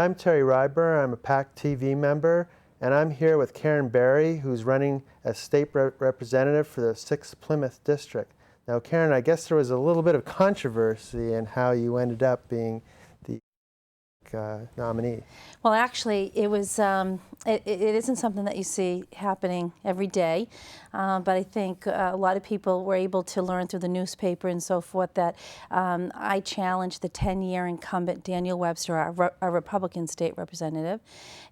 I'm Terry Reiber. I'm a PACTV member, and I'm here with Karen Barry, who's running as state representative for the Sixth Plymouth District. Now, Karen, I guess there was a little bit of controversy in how you ended up being the nominee. Well, actually, it was. It isn't something that you see happening every day, but I think a lot of people were able to learn through the newspaper and so forth that I challenged the 10-year incumbent Daniel Webster, our Republican state representative,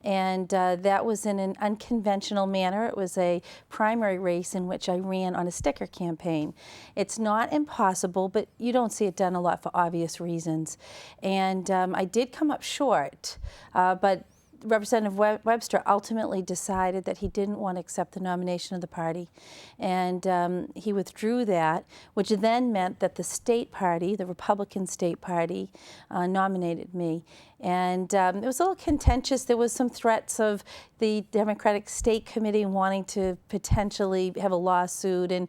and that was in an unconventional manner. It was a primary race in which I ran on a sticker campaign. It's not impossible, but you don't see it done a lot for obvious reasons. And I did come up short, but Representative Webster ultimately decided that he didn't want to accept the nomination of the party, and he withdrew that, which then meant that the state party, the Republican state party, nominated me. And it was a little contentious. There was some threats of the Democratic State Committee wanting to potentially have a lawsuit, and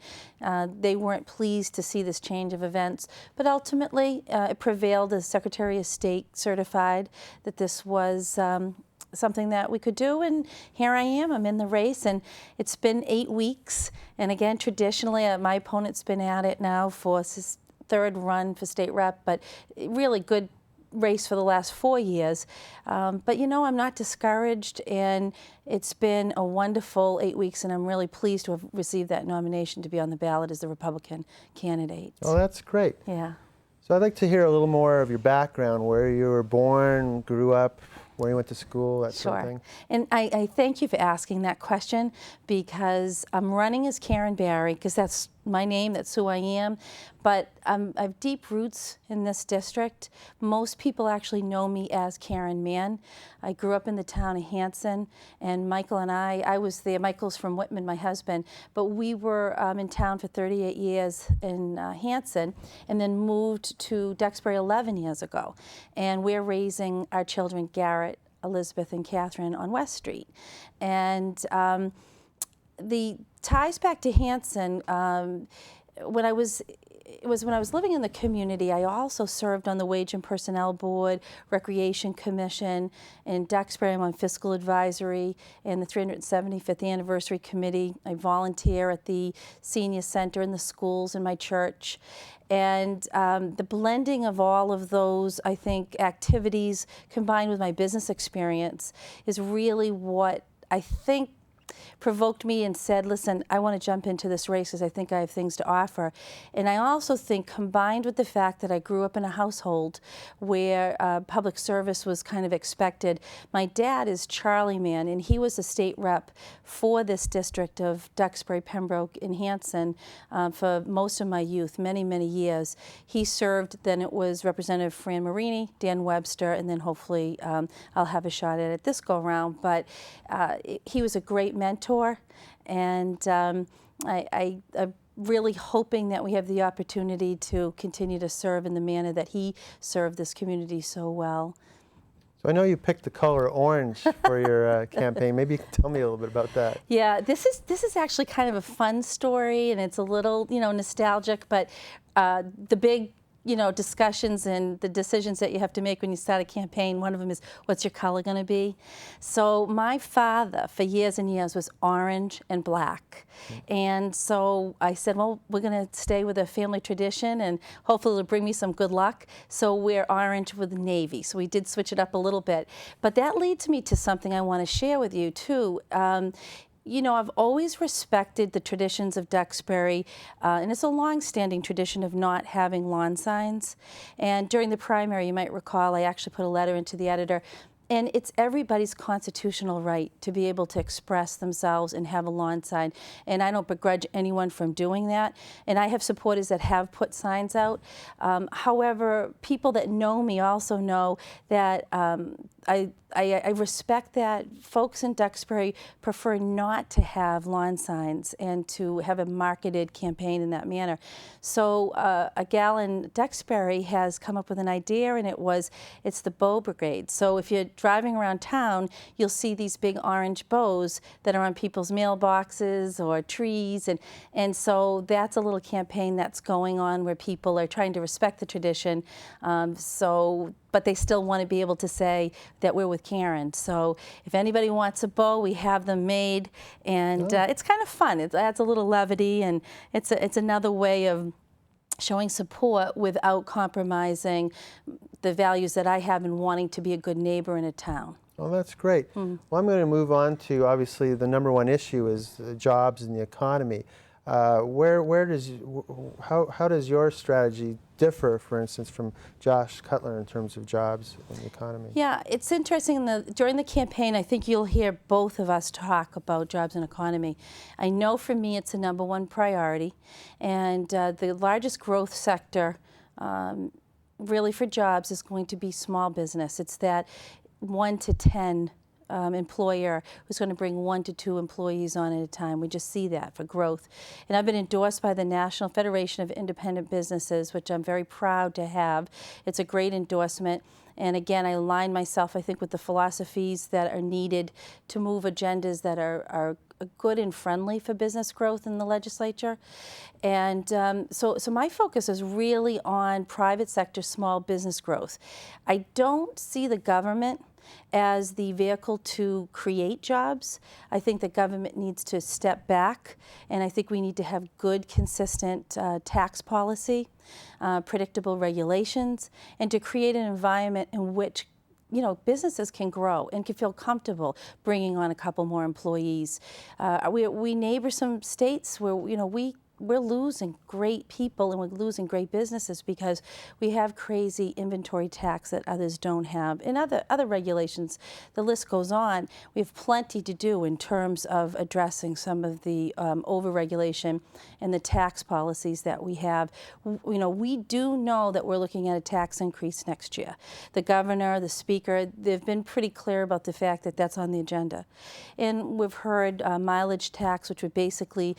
they weren't pleased to see this change of events. But ultimately, it prevailed as Secretary of State certified that this was something that we could do, and here I am. I'm in the race, and it's been 8 weeks. And again, traditionally, my opponent's been at it now for his third run for state rep, but really good race for the last 4 years. But you know, I'm not discouraged, and it's been a wonderful 8 weeks, and I'm really pleased to have received that nomination to be on the ballot as the Republican candidate. Oh, that's great. Yeah. So I'd like to hear a little more of your background, where you were born, grew up, where you went to school, that sort of thing. And I thank you for asking that question, because I'm running as Karen Barry, because that's my name, that's who I am, but I have deep roots in this district. Most people actually know me as Karen Mann. I grew up in the town of Hanson, and Michael and I was there. Michael's from Whitman, my husband, but we were in town for 38 years in Hanson, and then moved to Duxbury 11 years ago. And we're raising our children, Garrett, Elizabeth, and Catherine, on West Street. And the ties back to Hanson, when I was living in the community, I also served on the Wage and Personnel Board, Recreation Commission. In Duxbury, I'm on Fiscal Advisory and the 375th Anniversary Committee. I volunteer at the Senior Center in the schools in my church. And the blending of all of those, I think, activities combined with my business experience is really what I think provoked me and said, listen, I want to jump into this race because I think I have things to offer. And I also think, combined with the fact that I grew up in a household where public service was kind of expected, my dad is Charlie Mann, and he was a state rep for this district of Duxbury, Pembroke, and Hanson for most of my youth, many, many years. He served, then it was Representative Fran Marini, Dan Webster, and then hopefully I'll have a shot at it this go-round. But he was a great mentor, and I'm really hoping that we have the opportunity to continue to serve in the manner that he served this community so well. So I know you picked the color orange for your campaign. Maybe you can tell me a little bit about that. Yeah, this is actually kind of a fun story, and it's a little, you know, nostalgic, but the big, you know, discussions and the decisions that you have to make when you start a campaign, one of them is, what's your color going to be? So my father, for years and years, was orange and black. And so I said, well, we're going to stay with a family tradition, and hopefully it'll bring me some good luck. So we're orange with navy. So we did switch it up a little bit. But that leads me to something I want to share with you, too. You know, I've always respected the traditions of Duxbury, and it's a long-standing tradition of not having lawn signs. And during the primary, you might recall, I actually put a letter into the editor. And it's everybody's constitutional right to be able to express themselves and have a lawn sign. And I don't begrudge anyone from doing that. And I have supporters that have put signs out. However, people that know me also know that I respect that folks in Duxbury prefer not to have lawn signs and to have a marketed campaign in that manner. So a gal in Duxbury has come up with an idea, and it's the bow brigade. So if you're driving around town, you'll see these big orange bows that are on people's mailboxes or trees, and so that's a little campaign that's going on where people are trying to respect the tradition. So but they still want to be able to say that we're with Karen. So if anybody wants a bow, we have them made, and it's kind of fun. It adds a little levity, and it's another way of showing support without compromising the values that I have in wanting to be a good neighbor in a town. Well, that's great. Well, I'm going to move on to, obviously, the #1 issue is jobs and the economy. How does your strategy differ, for instance, from Josh Cutler in terms of jobs and the economy? Yeah, it's interesting. During the campaign, I think you'll hear both of us talk about jobs and economy. I know for me it's a #1 priority, and the largest growth sector really for jobs is going to be small business. It's that 1 to 10 employer who's going to bring 1 to 2 employees on at a time. We just see that for growth. And I've been endorsed by the National Federation of Independent Businesses, which I'm very proud to have. It's a great endorsement. And again, I align myself, I think, with the philosophies that are needed to move agendas that are good and friendly for business growth in the legislature. And so my focus is really on private sector small business growth. I don't see the government as the vehicle to create jobs. I think the government needs to step back, and I think we need to have good, consistent tax policy, predictable regulations, and to create an environment in which businesses can grow and can feel comfortable bringing on a couple more employees. We neighbor some states where we're losing great people and we're losing great businesses because we have crazy inventory tax that others don't have, and other regulations. The list goes on. We have plenty to do in terms of addressing some of the overregulation and the tax policies that we have. We do know that we're looking at a tax increase next year. The governor, the speaker, they've been pretty clear about the fact that that's on the agenda. And we've heard mileage tax, which would basically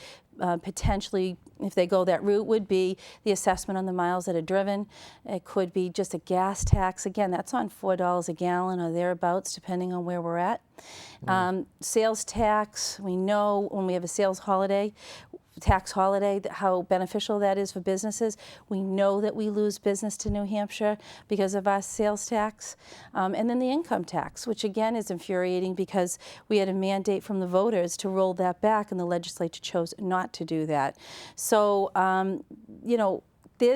potentially, if they go that route, would be the assessment on the miles that are driven. It could be just a gas tax. Again, that's on $4 a gallon or thereabouts, depending on where we're at. Sales tax, we know when we have a sales holiday, tax holiday, how beneficial that is for businesses. We know that we lose business to New Hampshire because of our sales tax. And then the income tax, which again is infuriating because we had a mandate from the voters to roll that back, and the legislature chose not to do that. So,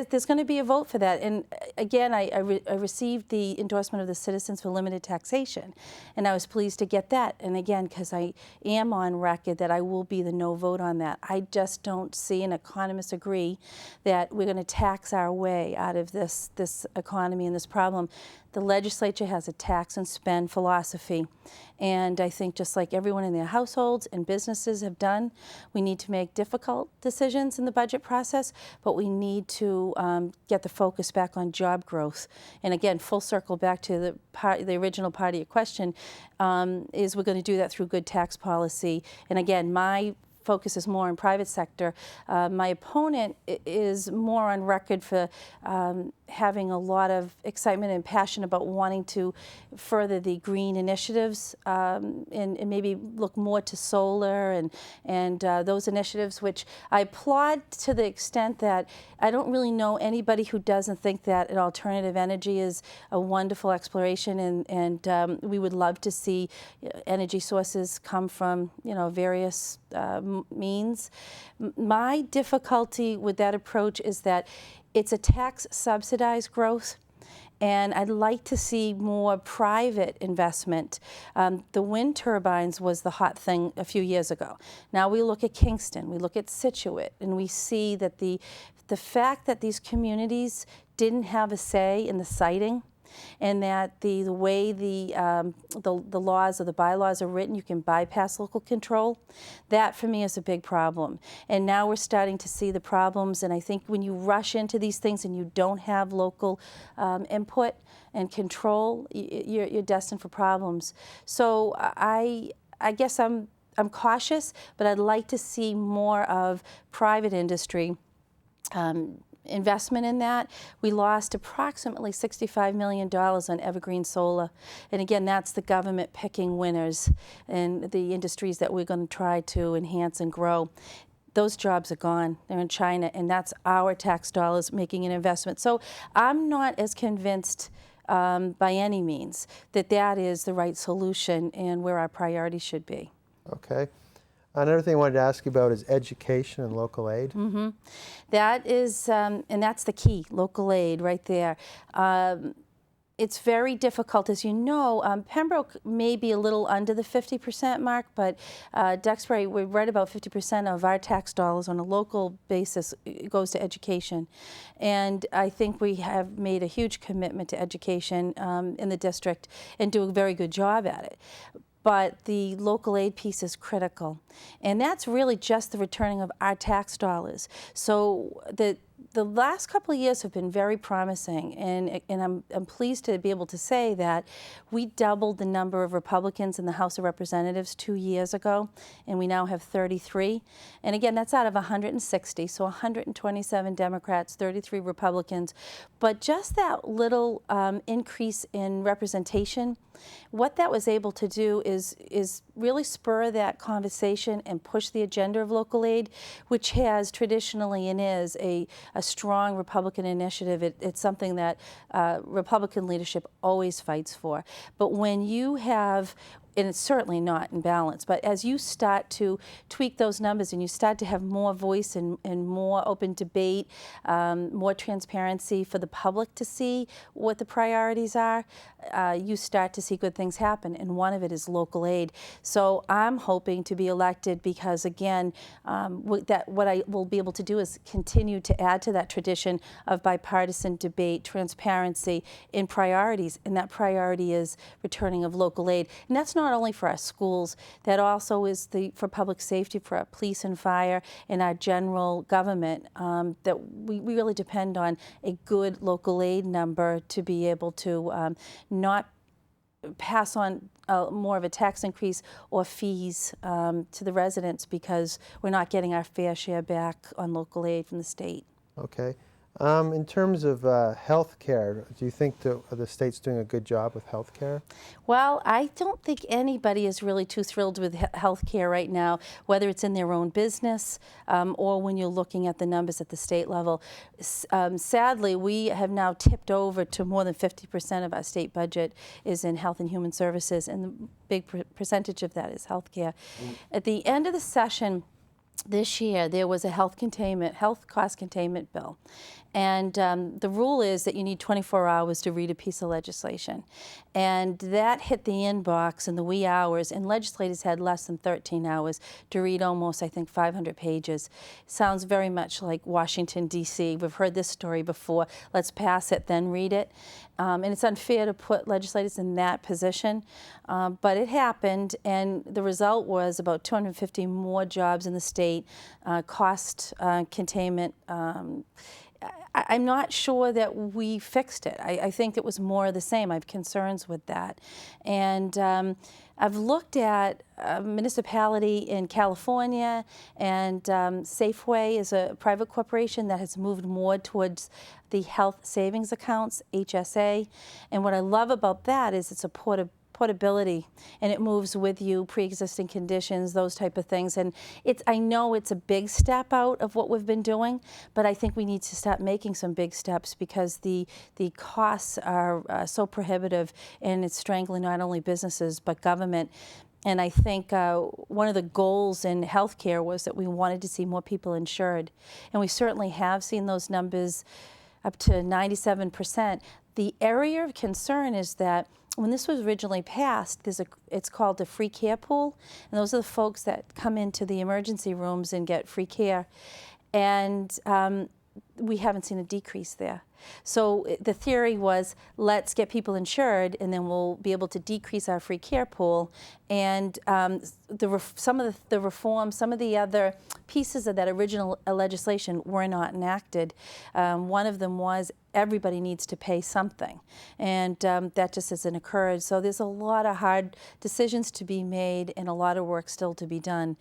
there's going to be a vote for that. And again, I received the endorsement of the Citizens for Limited Taxation, and I was pleased to get that. And again, because I am on record that I will be the no vote on that. I just don't see, and economists agree, that we're going to tax our way out of this economy and this problem. The legislature has a tax and spend philosophy, and I think just like everyone in their households and businesses have done, we need to make difficult decisions in the budget process, but we need to get the focus back on job growth. And again, full circle back to the original part of your question, is we're going to do that through good tax policy. And again, my focus is more on private sector. My opponent is more on record for having a lot of excitement and passion about wanting to further the green initiatives and maybe look more to solar and those initiatives, which I applaud to the extent that I don't really know anybody who doesn't think that an alternative energy is a wonderful exploration, and we would love to see energy sources come from various means. My difficulty with that approach is that it's a tax-subsidized growth, and I'd like to see more private investment. The wind turbines was the hot thing a few years ago. Now we look at Kingston, we look at Situate, and we see that the fact that these communities didn't have a say in the siting, and that the way the laws or the bylaws are written, you can bypass local control. That, for me, is a big problem. And now we're starting to see the problems, and I think when you rush into these things and you don't have local input and control, you're destined for problems. So I guess I'm cautious, but I'd like to see more of private industry investment in that. We lost approximately $65 million on evergreen solar. And again, that's the government picking winners in the industries that we're going to try to enhance and grow. Those jobs are gone. They're in China, and that's our tax dollars making an investment. So I'm not as convinced by any means, that is the right solution and where our priorities should be. Okay. Another thing I wanted to ask you about is education and local aid. That is, and that's the key, local aid right there. It's very difficult, as you know. Pembroke may be a little under the 50% mark, but Duxbury, we're right about 50% of our tax dollars on a local basis goes to education. And I think we have made a huge commitment to education in the district and do a very good job at it. But the local aid piece is critical. And that's really just the returning of our tax dollars. So the last couple of years have been very promising, and I'm pleased to be able to say that we doubled the number of Republicans in the House of Representatives 2 years ago, and we now have 33. And again, that's out of 160, so 127 Democrats, 33 Republicans. But just that little increase in representation, what that was able to do is really spur that conversation and push the agenda of local aid, which has traditionally and is a strong Republican initiative. It's something that Republican leadership always fights for. But when you have, and it's certainly not in balance, but as you start to tweak those numbers and you start to have more voice and more open debate, more transparency for the public to see what the priorities are, you start to see good things happen, and one of it is local aid. So I'm hoping to be elected because, again, what I will be able to do is continue to add to that tradition of bipartisan debate, transparency in priorities, and that priority is returning of local aid. And that's not only for our schools, that also is for public safety, for our police and fire, and our general government, that we really depend on a good local aid number to be able to not pass on more of a tax increase or fees to the residents because we're not getting our fair share back on local aid from the state. Okay. In terms of health care, do you think the state's doing a good job with health care? Well, I don't think anybody is really too thrilled with health care right now, whether it's in their own business or when you're looking at the numbers at the state level. Sadly, we have now tipped over to more than 50% of our state budget is in health and human services, and the big percentage of that is health care. At the end of the session this year, there was a health cost containment bill. And the rule is that you need 24 hours to read a piece of legislation. And that hit the inbox in the wee hours, and legislators had less than 13 hours to read almost, I think, 500 pages. Sounds very much like Washington, D.C. We've heard this story before. Let's pass it, then read it. And it's unfair to put legislators in that position. But it happened, and the result was about 250 more jobs in the state, cost containment. I'm not sure that we fixed it. I think it was more of the same. I have concerns with that. And I've looked at a municipality in California, and Safeway is a private corporation that has moved more towards the health savings accounts, HSA. And what I love about that is it's a portability, and it moves with you, pre-existing conditions, those type of things. And I know it's a big step out of what we've been doing, but I think we need to start making some big steps because the costs are so prohibitive, and it's strangling not only businesses but government. And I think one of the goals in healthcare was that we wanted to see more people insured, and we certainly have seen those numbers up to 97%. The area of concern is that when this was originally passed, it's called the free care pool, and those are the folks that come into the emergency rooms and get free care, and we haven't seen a decrease there. So the theory was, let's get people insured, and then we'll be able to decrease our free care pool. And some of the reforms, some of the other pieces of that original legislation were not enacted. One of them was everybody needs to pay something, and that just hasn't occurred. So there's a lot of hard decisions to be made and a lot of work still to be done.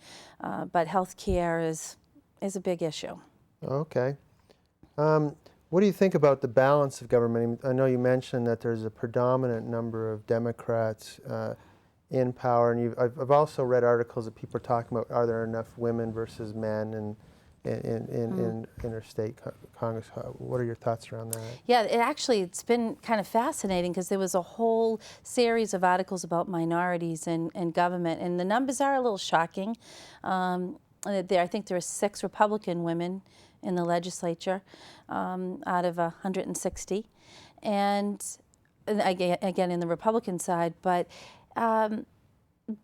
But health care is a big issue. Okay. What do you think about the balance of government? I know you mentioned that there's a predominant number of Democrats in power, and I've also read articles that people are talking about, are there enough women versus men in our state Congress. What are your thoughts around that? Yeah, it's been kind of fascinating because there was a whole series of articles about minorities in government, and the numbers are a little shocking. I think there are 6 Republican women in the legislature out of 160, and again in the Republican side, but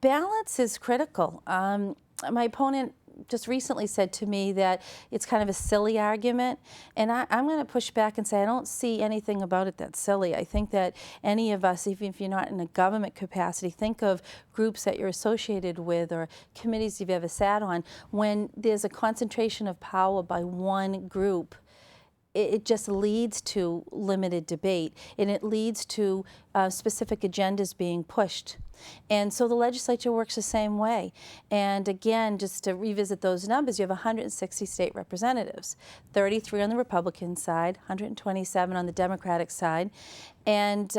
balance is critical. My opponent just recently said to me that it's kind of a silly argument, and I'm going to push back and say I don't see anything about it that's silly. I think that any of us, even if you're not in a government capacity, think of groups that you're associated with or committees you've ever sat on. When there's a concentration of power by one group, it just leads to limited debate, and it leads to specific agendas being pushed. And so the legislature works the same way. And again, just to revisit those numbers, you have 160 state representatives, 33 on the Republican side, 127 on the Democratic side. And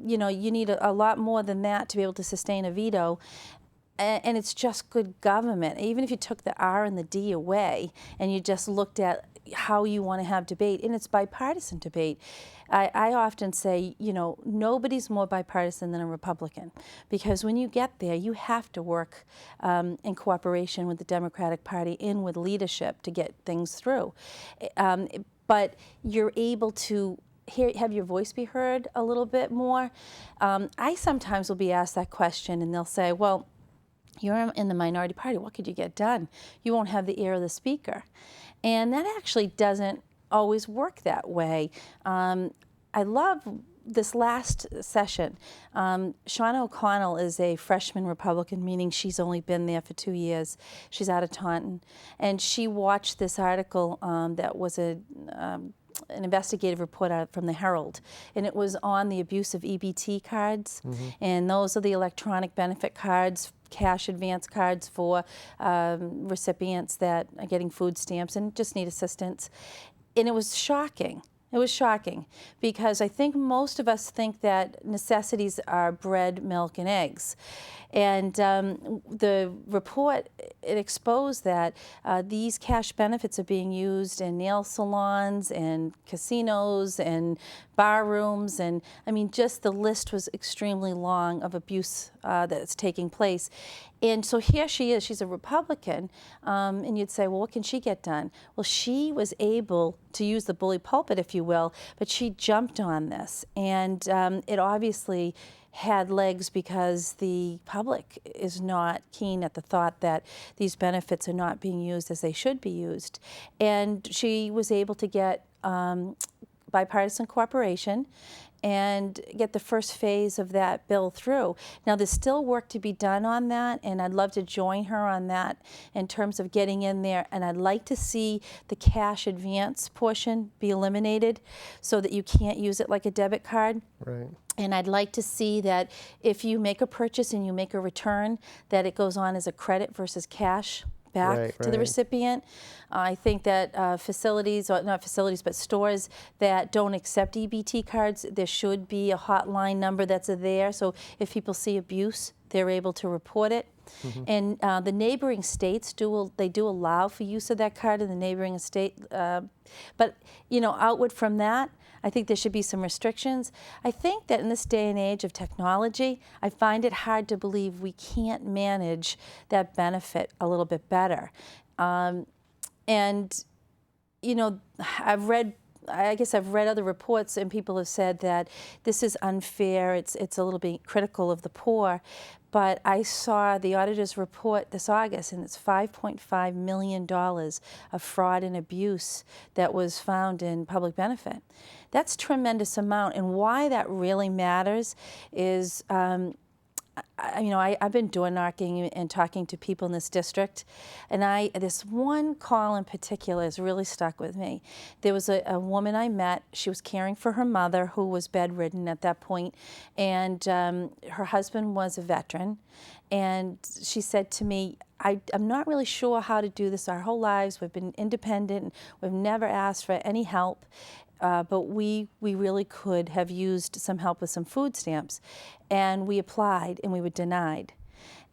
you know, you need a lot more than that to be able to sustain a veto. And it's just good government. Even if you took the R and the D away and you just looked at how you want to have debate, and it's bipartisan debate. I often say, you know, nobody's more bipartisan than a Republican, because when you get there, you have to work in cooperation with the Democratic Party and with leadership to get things through. But you're able to have your voice be heard a little bit more. I sometimes will be asked that question, and they'll say, well, you're in the minority party, what could you get done? You won't have the ear of the speaker. And that actually doesn't always work that way. I love this last session. Shauna O'Connell is a freshman Republican, meaning she's only been there for 2 years. She's out of Taunton. And she watched this article that was an investigative report out from the Herald, and it was on the abuse of EBT cards, and those are the electronic benefit cards, cash advance cards for recipients that are getting food stamps and just need assistance. And it was shocking. It was shocking because I think most of us think that necessities are bread, milk, and eggs. And the report, it exposed that these cash benefits are being used in nail salons and casinos and bar rooms. And I mean, just the list was extremely long of abuse that's taking place. And so here she is, she's a Republican, and you'd say, well, what can she get done? Well, she was able to use the bully pulpit, if you will, but she jumped on this. And it obviously had legs because the public is not keen at the thought that these benefits are not being used as they should be used. And she was able to get bipartisan cooperation and get the first phase of that bill through. Now, there's still work to be done on that, and I'd love to join her on that in terms of getting in there, and I'd like to see the cash advance portion be eliminated so that you can't use it like a debit card. Right. And I'd like to see that if you make a purchase and you make a return, that it goes on as a credit versus cash back to the recipient. I think that facilities, or not facilities, but stores that don't accept EBT cards, there should be a hotline number that's there. So if people see abuse, they're able to report it. And the neighboring states do allow for use of that card in the neighboring state. But you know, outward from that, I think there should be some restrictions. I think that in this day and age of technology, I find it hard to believe we can't manage that benefit a little bit better. And you know, I guess I've read other reports, and people have said that this is unfair. It's a little bit critical of the poor. But I saw the auditor's report this August, and it's $5.5 million of fraud and abuse that was found in public benefit. That's a tremendous amount. And why that really matters is, you know, I've been door knocking and talking to people in this district, and this one call in particular has really stuck with me. There was a woman I met. She was caring for her mother, who was bedridden at that point, and her husband was a veteran. And she said to me, I'm not really sure how to do this. Our whole lives we've been independent, and we've never asked for any help. But we really could have used some help with some food stamps. And we applied, and we were denied.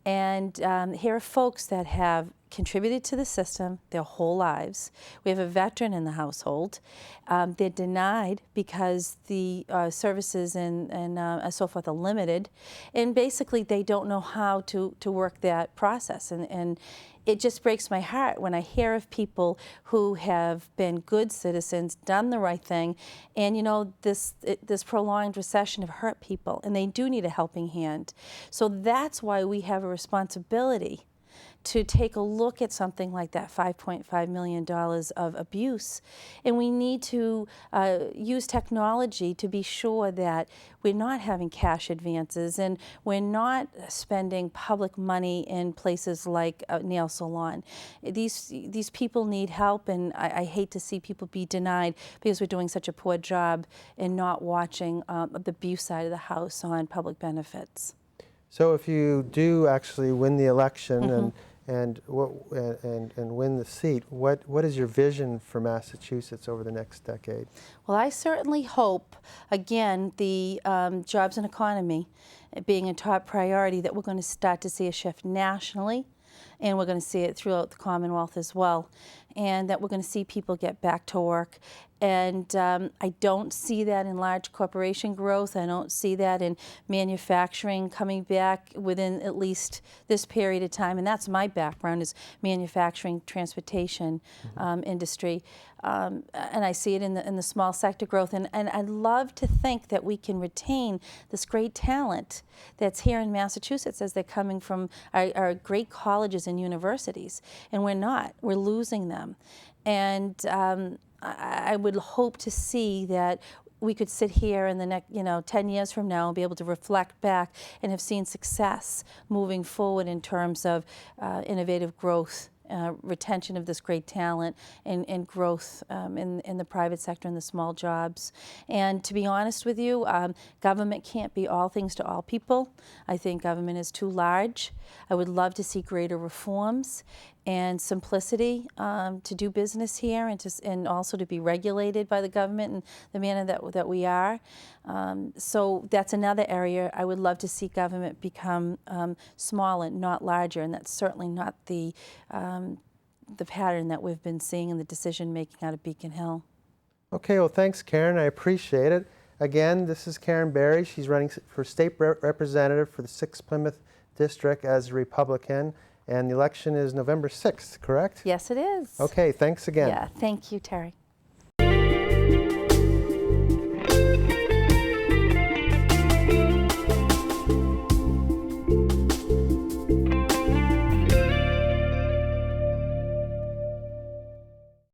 And here are folks that have contributed to the system their whole lives. We have a veteran in the household. They're denied because the services and so forth are limited. And basically, they don't know how to work that process. And it just breaks my heart when I hear of people who have been good citizens, done the right thing, and this prolonged recession have hurt people, and they do need a helping hand. So that's why we have a responsibility to take a look at something like that $5.5 million of abuse. And we need to use technology to be sure that we're not having cash advances and we're not spending public money in places like a nail salon. These people need help, and I hate to see people be denied because we're doing such a poor job in not watching the abuse side of the house on public benefits. So if you do actually win the election Mm-hmm. and win the seat, what is your vision for Massachusetts over the next decade? Well, I certainly hope, again, the jobs and economy being a top priority, that we're going to start to see a shift nationally, and we're going to see it throughout the Commonwealth as well, and that we're going to see people get back to work. And I don't see that in large corporation growth. I don't see that in manufacturing coming back within at least this period of time. And that's my background, is manufacturing, transportation industry. And I see it in the small sector growth. And I'd love to think that we can retain this great talent that's here in Massachusetts as they're coming from our great colleges and universities. And we're not. We're losing them. And I would hope to see that we could sit here in the next, 10 years from now and be able to reflect back and have seen success moving forward in terms of innovative growth, retention of this great talent, and growth in the private sector and the small jobs. And to be honest with you, government can't be all things to all people. I think government is too large. I would love to see greater reforms and simplicity to do business here, and also to be regulated by the government in the manner that we are. So that's another area I would love to see government become smaller, not larger, and that's certainly not the pattern that we've been seeing in the decision making out of Beacon Hill. Okay, well, thanks, Karen. I appreciate it. Again, this is Karen Barry. She's running for state representative for the Sixth Plymouth District as a Republican. And the election is November 6th, correct? Yes, it is. Okay, thanks again. Yeah, thank you, Terry.